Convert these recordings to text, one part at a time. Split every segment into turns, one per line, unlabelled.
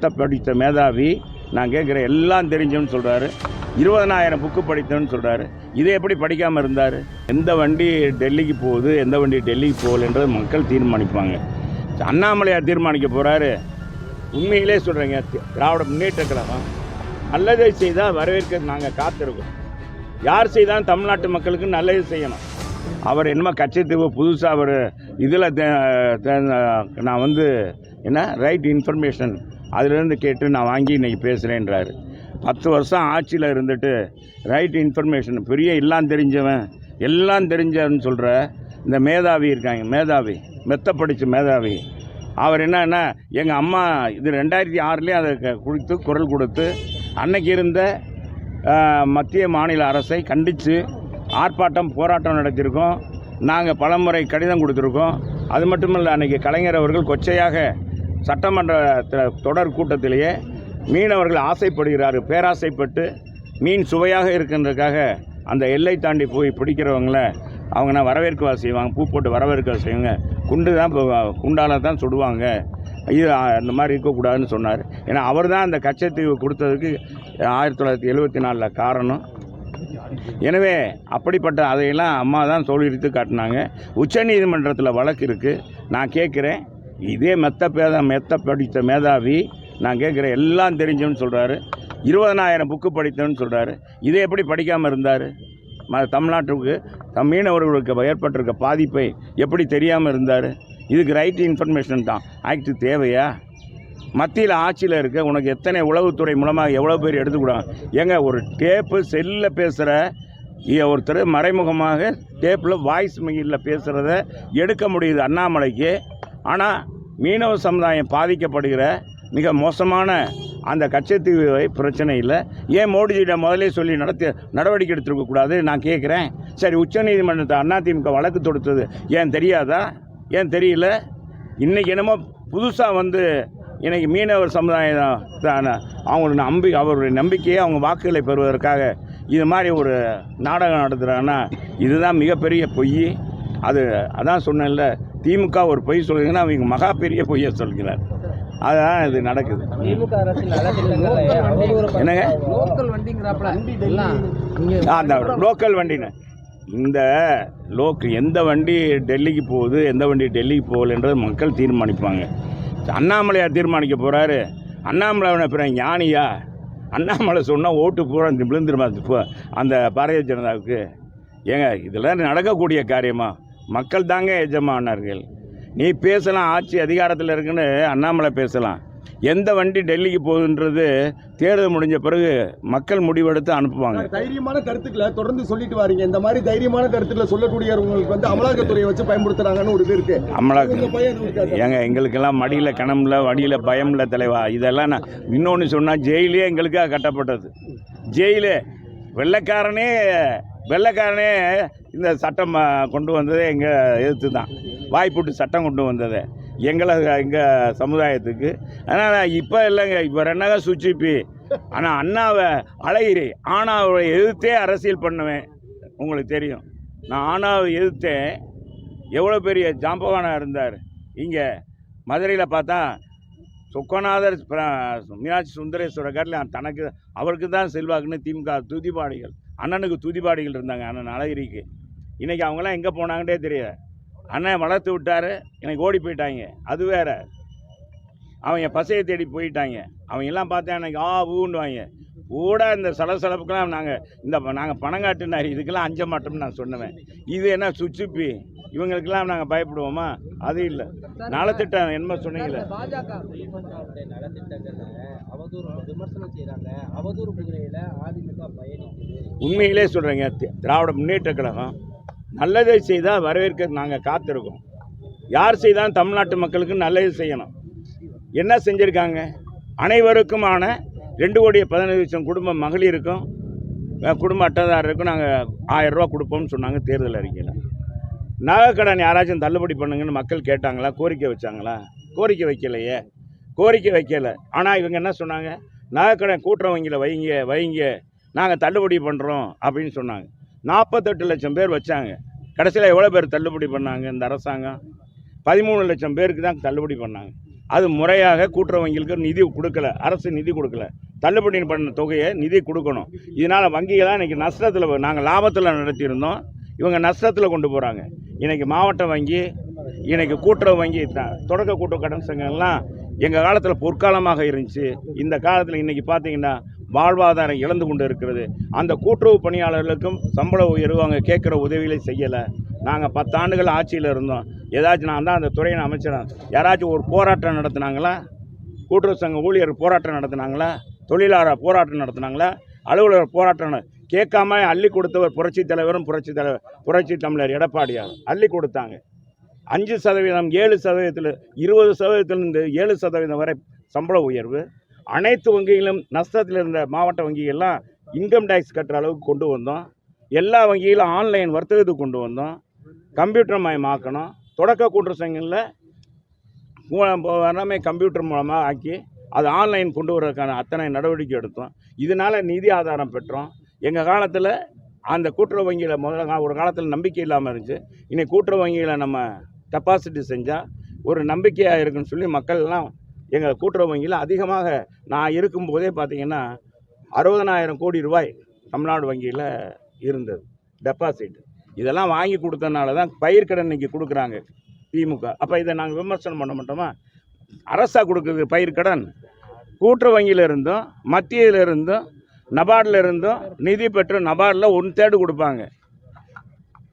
படித்த மேதாவி நான் கேட்குற எல்லாம் தெரிஞ்சவன்னு சொல்கிறாரு. 20,000 புக்கு படித்தவன்னு சொல்கிறாரு. இதை எப்படி படிக்காமல் இருந்தார்? எந்த வண்டி டெல்லிக்கு போகுது, எந்த வண்டி டெல்லிக்கு போகலன்றது மக்கள் தீர்மானிப்பாங்க. அண்ணாமலையார் தீர்மானிக்க போகிறாரு. உண்மையிலே சொல்கிறேங்க, திராவிட முன்னேற்ற கழகம் நல்லதை செய்தால் வரவேற்க நாங்கள் காத்திருக்கோம். யார் செய்தாலும் தமிழ்நாட்டு மக்களுக்கு நல்லது செய்யணும். அவர் என்னமோ கட்சித்துக்கு புதுசாக அவர் இதில் நான் என்ன ரைட் இன்ஃபர்மேஷன் அதிலிருந்து கேட்டு நான் வாங்கி இன்றைக்கி பேசுகிறேன்றாரு. 10 வருஷம் ஆட்சியில் இருந்துட்டு ரைட் இன்ஃபர்மேஷன் பெரிய எல்லாம் தெரிஞ்சவன்னு சொல்கிற இந்த மேதாவி இருக்காங்க, மேதாவி மெத்த படித்த மேதாவி. அவர் என்னன்னா எங்கள் அம்மா இது 2006 அதை குறித்து குரல் கொடுத்து அன்னைக்கு இருந்த மத்திய மாநில அரசை கண்டித்து ஆர்ப்பாட்டம் போராட்டம் நடத்தியிருக்கோம். நாங்கள் பலமுறை கடிதம் கொடுத்துருக்கோம். அது மட்டுமல்ல, அன்றைக்கி கலைஞர் அவர்கள் கொச்சையாக சட்டமன்ற தொடர் கூட்டத்திலேயே மீனவர்கள் ஆசைப்படுகிறார், பேராசைப்பட்டு மீன் சுவையாக இருக்கின்றதுக்காக அந்த எல்லை தாண்டி போய் பிடிக்கிறவங்கள அவங்க வரவேற்கவா செய்வாங்க, பூ போட்டு வரவேற்கவா செய்வாங்க, குண்டால் தான் சுடுவாங்க, இது அந்த மாதிரி இருக்கக்கூடாதுன்னு சொன்னார். ஏன்னா அவர் தான் அந்த கச்சத்தீவு கொடுத்ததுக்கு 1974 காரணம். எனவே அப்படிப்பட்ட அதையெல்லாம் அம்மா தான் தோல்வித்து காட்டினாங்க. உச்சநீதிமன்றத்தில் வழக்கு இருக்குது. நான் கேட்குறேன், இதே மெத்த படித்த மேதாவி நான் கேட்குறேன் எல்லாம் தெரிஞ்சவன்னு சொல்கிறாரு. 20,000 புக்கு படித்தவன்னு சொல்கிறாரு. இதை எப்படி படிக்காமல் இருந்தார்? தமிழ்நாட்டுக்கு மீனவர்களுக்கு ஏற்பட்டிருக்க பாதிப்பை எப்படி தெரியாமல் இருந்தார்? இதுக்கு ரைட் இன்ஃபர்மேஷன் தான் ஆக்ட் தேவையா? மத்தியில் ஆட்சியில் இருக்க உனக்கு எத்தனை உளவுத்துறை மூலமாக எவ்வளோ பேர் எடுத்துக்கூடாங்க? ஏங்க, ஒரு டேப்பு செல்லில் பேசுகிற ஒருத்தர் மறைமுகமாக டேப்பில் வாய்ஸ் மெயிலில் பேசுகிறத எடுக்க முடியுது அண்ணாமலைக்கு. ஆனால் மீனவ சமுதாயம் பாதிக்கப்படுகிற மிக மோசமான அந்த கச்சத்தீவு பிரச்சனை இல்லை. ஏன் மோடிஜியிடம் முதலே சொல்லி நடவடிக்கை எடுத்துருக்கக்கூடாது? நான் கேட்குறேன். சரி, உச்சநீதிமன்றத்தை அதிமுக வழக்கு தொடுத்தது ஏன் தெரியாதா? ஏன் தெரியல? இன்றைக்கி என்னமோ புதுசாக இன்றைக்கி மீனவர் சமுதாயம் அவருடைய நம்பிக்கையை அவங்க வாக்குகளை பெறுவதற்காக இது மாதிரி ஒரு நாடகம் நடத்துகிறாங்கன்னா இதுதான் மிகப்பெரிய பொய். அதான் சொன்னேன்ல, திமுக ஒரு பொய் சொல்லுங்கன்னா அவங்க மகா பெரிய பொய்யை சொல்கிறார். அதுதான் இது நடக்குது. என்னங்க அந்த லோக்கல் வண்டின்னு இந்த எந்த வண்டி டெல்லிக்கு போகுது, எந்த வண்டி டெல்லிக்கு போகலன்றது மக்கள் தீர்மானிப்பாங்க. அண்ணாமலையார் தீர்மானிக்க போகிறாரு. அண்ணாமலை பிற ஞானியா? அண்ணாமலை சொன்னால் ஓட்டு பூரா விழுந்துருமா அந்த பாரதிய ஜனதாவுக்கு? ஏங்க, இதெல்லாம் நடக்கக்கூடிய காரியமா? மக்கள் தாங்க எஜமானர்கள். நீ பேசலாம், ஆட்சி அதிகாரத்தில் இருக்குன்னு அண்ணாமலை பேசலாம். எந்த வண்டி டெல்லிக்கு போகுதுன்றது தேர்தல் முடிஞ்ச பிறகு மக்கள் முடிவெடுத்து அனுப்புவாங்க.
தைரியமான கருத்துக்களை தொடர்ந்து சொல்லிட்டு வாரீங்க. இந்த மாதிரி தைரியமான கருத்துக்களை சொல்லக்கூடியவங்களுக்கு அமலாக்கத்துறையை வச்சு பயன்படுத்துறாங்கன்னு ஒரு இது இருக்கு.
ஏங்க, எங்களுக்கெல்லாம் மடியில் கணம்ல வடியில் பயமில்ல தலைவா. இதெல்லாம் நான் இன்னொன்று சொன்னால் ஜெயிலே எங்களுக்காக கட்டப்பட்டது. ஜெயிலே வெள்ளைக்காரனே இந்த சட்டம் கொண்டு வந்ததே எங்கள் எதிர்த்து தான். வாய்ப்புட்டு சட்டம் கொண்டு வந்தது எங்கள் சமுதாயத்துக்கு. அதனால் இப்போ இல்லைங்க, இப்போ ரெண்டாக சுச்சிப்பி. ஆனால் அண்ணாவை அழகிரி ஆணாவை எதிர்த்தே அரசியல் பண்ணுவேன். உங்களுக்கு தெரியும், நான் ஆணாவை எதிர்த்தேன். எவ்வளோ பெரிய ஜாம்பவானாக இருந்தார். இங்கே மதுரையில் பார்த்தா சொக்கநாதர் மீனாட்சி சுந்தரேஸ்வரர் காட்டில் அவருக்கு தான் செல்வாக்குன்னு திமுக துதிபாடிகள், அண்ணனுக்கு துதிபாடிகள் இருந்தாங்க. அண்ணன் அழகிரிக்கு. இன்றைக்கி அவங்களாம் எங்கே போனாங்கன்னே தெரியாது. அண்ணன் வளர்த்து விட்டார், எனக்கு ஓடி போயிட்டாங்க. அது வேற, அவங்க பசையை தேடி போயிட்டாங்க. அவங்க எல்லாம் பார்த்தா எனக்கு ஊண்டுவாங்க. கூட இந்த சலசலப்புக்கெல்லாம் நாங்கள் பணம் காட்டுனார், இதுக்கெல்லாம் அஞ்ச மாட்டோம்னு நான் சொன்னேன். இது என்ன சுச்சுப்பி? இவங்களுக்கெல்லாம் நாங்கள் பயப்படுவோமா? அது இல்லை. நலத்திட்டம் என்ன சொன்னீங்களே, உண்மையிலே சொல்கிறேங்க, திராவிட முன்னேற்ற கழகம் நல்லதை செய்தால் வரவேற்க நாங்கள் காத்திருக்கோம். யார் செய்தாலும் தமிழ்நாட்டு மக்களுக்கு நல்லது செய்யணும். என்ன செஞ்சுருக்காங்க? அனைவருக்குமான 2,15,00,000 குடும்ப மகளிருக்கும் குடும்ப அட்டைதாரருக்கும் நாங்கள் 1000 ரூபா கொடுப்போம்னு சொன்னாங்க தேர்தல் அறிக்கையில். நகைக்கடன் யாராச்சும் தள்ளுபடி பண்ணுங்கன்னு மக்கள் கேட்டாங்களா? கோரிக்கை வச்சாங்களா? கோரிக்கை வைக்கலை. ஆனால் இவங்க என்ன சொன்னாங்க? நகைக்கடன் கூட்டுறவங்களை வைங்க நாங்கள் தள்ளுபடி பண்ணுறோம் அப்படின்னு சொன்னாங்க. 48 லட்சம் பேர் வச்சாங்க. கடைசியில் எவ்வளோ பேர் தள்ளுபடி பண்ணாங்க? இந்த அரசாங்கம் 13 லட்சம் பேருக்கு தான் தள்ளுபடி பண்ணாங்க. அது முறையாக கூட்டுறவு வங்கிகளுக்கு நிதி கொடுக்கல, அரசு நிதி கொடுக்கல. தள்ளுபடி பண்ண தொகையை நிதி கொடுக்கணும். இதனால் வங்கிகளாக இன்றைக்கி நஷ்டத்தில், நாங்கள் லாபத்தில் நடத்தியிருந்தோம், இவங்க நஷ்டத்தில் கொண்டு போகிறாங்க. இன்றைக்கி மாவட்ட வங்கி, இன்றைக்கி கூட்டுறவு வங்கி, தொடக்க கூட்டுறவு கடன் சங்கங்கள்லாம் எங்கள் காலத்தில் பொற்காலமாக இருந்துச்சு. இந்த காலத்தில் இன்றைக்கி பார்த்தீங்கன்னா வாழ்வாதாரம் இழந்து கொண்டு இருக்கிறது. அந்த கூட்டுறவு பணியாளர்களுக்கும் சம்பள உயர்வு அவங்க கேட்குற உதவிகளை செய்யலை. நாங்கள் 10 ஆண்டுகள் ஆட்சியில் இருந்தோம். ஏதாச்சும் நான் தான் அந்த துறையின் அமைச்சர், யாராச்சும் ஒரு போராட்டம் நடத்துனாங்களா? கூட்டுறவு சங்க ஊழியர் போராட்டம் நடத்துனாங்களா? தொழிலாளர் போராட்டம் நடத்துனாங்களா? அலுவலர் போராட்டம் கேட்காம அள்ளி கொடுத்தவர் புரட்சித் தலைவரும் புரட்சி தமிழர் எடப்பாடியார் அள்ளி கொடுத்தாங்க. 5%, 7%, 20%, 7% வரை சம்பள உயர்வு. அனைத்து வங்கிகளும் நஷ்டத்தில் இருந்த மாவட்ட வங்கிகள்லாம் இன்கம் டேக்ஸ் கட்டுற அளவுக்கு கொண்டு வந்தோம். எல்லா வங்கிகளும் ஆன்லைன் வர்த்தகத்துக்கு கொண்டு வந்தோம். கம்ப்யூட்டர் மயமாக்கணும். தொடக்க கூட்டுறவு சங்கங்களில் எல்லாமே கம்ப்யூட்டர் மூலமாக ஆக்கி அது ஆன்லைன் கொண்டு வரதுக்கான அத்தனை நடவடிக்கை எடுத்தோம். இதனால் நிதி ஆதாரம் பெற்றோம். எங்கள் காலத்தில் அந்த கூட்டுறவு வங்கியில் முதல்ல ஒரு காலத்தில் நம்பிக்கை இல்லாமல் இருந்துச்சு. இன்றைக்கி கூட்டுறவு வங்கியில் நம்ம டெபாசிட் செஞ்சால் ஒரு நம்பிக்கையாக இருக்குன்னு சொல்லி மக்கள்லாம் எங்கள் கூட்டுறவு வங்கியில் அதிகமாக நான் இருக்கும்போதே பார்த்திங்கன்னா 60,000 கோடி ரூபாய் தமிழ்நாடு வங்கியில் இருந்தது டெபாசிட். இதெல்லாம் வாங்கி கொடுத்தனால தான் பயிர்க்கடன் இன்றைக்கி கொடுக்குறாங்க திமுக. அப்போ இதை நாங்கள் விமர்சனம் பண்ண மாட்டோமா? அரசாக கொடுக்குறது பயிர்க்கடன். கூட்டுறவு வங்கியில் இருந்தும் மத்தியில் இருந்தும் நபார்டில் இருந்தும் நிதி பெற்று நபார்டில் 1/3 கொடுப்பாங்க.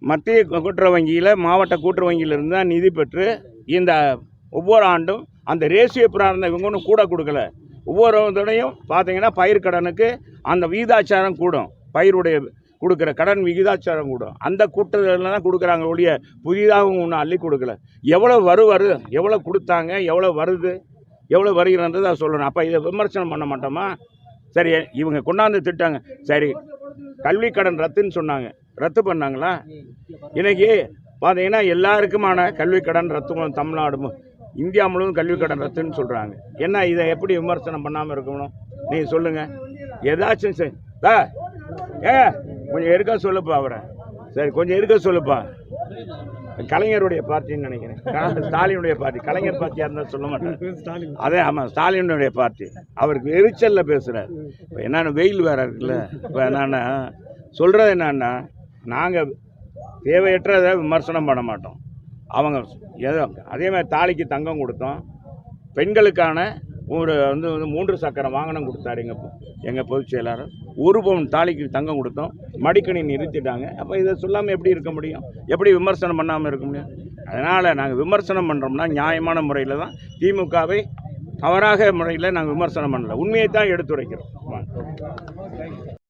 மத்திய கூட்டுறவு வங்கியில் மாவட்ட கூட்டுறவு வங்கியிலிருந்து தான் நிதி பெற்று இந்த ஒவ்வொரு ஆண்டும் அந்த ரேஷியோ பிரார்த்தனை இவங்க ஒன்றும் கூட கொடுக்கல. ஒவ்வொரு தடையும் பார்த்தீங்கன்னா பயிர்க்கடனுக்கு அந்த விகிதாச்சாரம் கூடும், பயிருடைய கொடுக்குற கடன் விகிதாச்சாரம் கூடும். அந்த கூட்டத்தில் தான் கொடுக்குறாங்க ஒழிய புதிதாக ஒன்றும் அள்ளி கொடுக்கல. எவ்வளோ எவ்வளோ கொடுத்தாங்க, எவ்வளோ வருது, எவ்வளோ வருகிறன்றது அதை சொல்லணும். அப்போ இதை விமர்சனம் பண்ண மாட்டோமா? சரி, இவங்க கொண்டாந்து திட்டாங்க. சரி, கல்வி கடன் ரத்துன்னு சொன்னாங்க, ரத்து பண்ணாங்களா? இன்றைக்கி பார்த்தீங்கன்னா எல்லாருக்குமான கல்வி கடன் ரத்து, தமிழ்நாடு இந்தியா முழுவதும் கல்வி கடன் ரத்துன்னு சொல்கிறாங்க. என்ன இதை எப்படி விமர்சனம் பண்ணாமல் இருக்கணும்? நீங்கள் சொல்லுங்கள். ஏதாச்சும் சரி கொஞ்சம் இருக்க சொல்லுப்பா அவரை. சரி, கொஞ்சம் இருக்க சொல்லுப்பா. கலைஞருடைய பார்ட்டின்னு நினைக்கிறேன், ஸ்டாலினுடைய பார்ட்டி. கலைஞர் பார்ட்டியாக இருந்தால் சொல்ல மாட்டேன். அதே ஆமாம், ஸ்டாலினுடைய பார்ட்டி. அவருக்கு எரிச்சலில் பேசுகிறார். இப்போ என்னென்ன வெயில் வேறு இருக்குல்ல. இப்போ என்னென்னா சொல்கிறது என்னன்னா, நாங்கள் தேவையற்றதை விமர்சனம் பண்ண மாட்டோம். அவங்க ஏதோ அதே மாதிரி தாலிக்கு தங்கம் கொடுத்தோம். பெண்களுக்கான ஒரு 3 சக்கர வாகனம் கொடுத்தாரு எங்கள் பொதுச் செயலாளர். 1 பவுன் தாலிக்கு தங்கம் கொடுத்தோம். மடிக்கணி நிறுத்திட்டாங்க. அப்போ இதை சொல்லாமல் எப்படி இருக்க முடியும்? எப்படி விமர்சனம் பண்ணாமல் இருக்க முடியும்? அதனால் நாங்கள் விமர்சனம் பண்ணுறோம்னா நியாயமான முறையில் தான். திமுகவை தவறாக முறையில் நாங்கள் விமர்சனம் பண்ணல, உண்மையை தான் எடுத்துரைக்கிறோம்.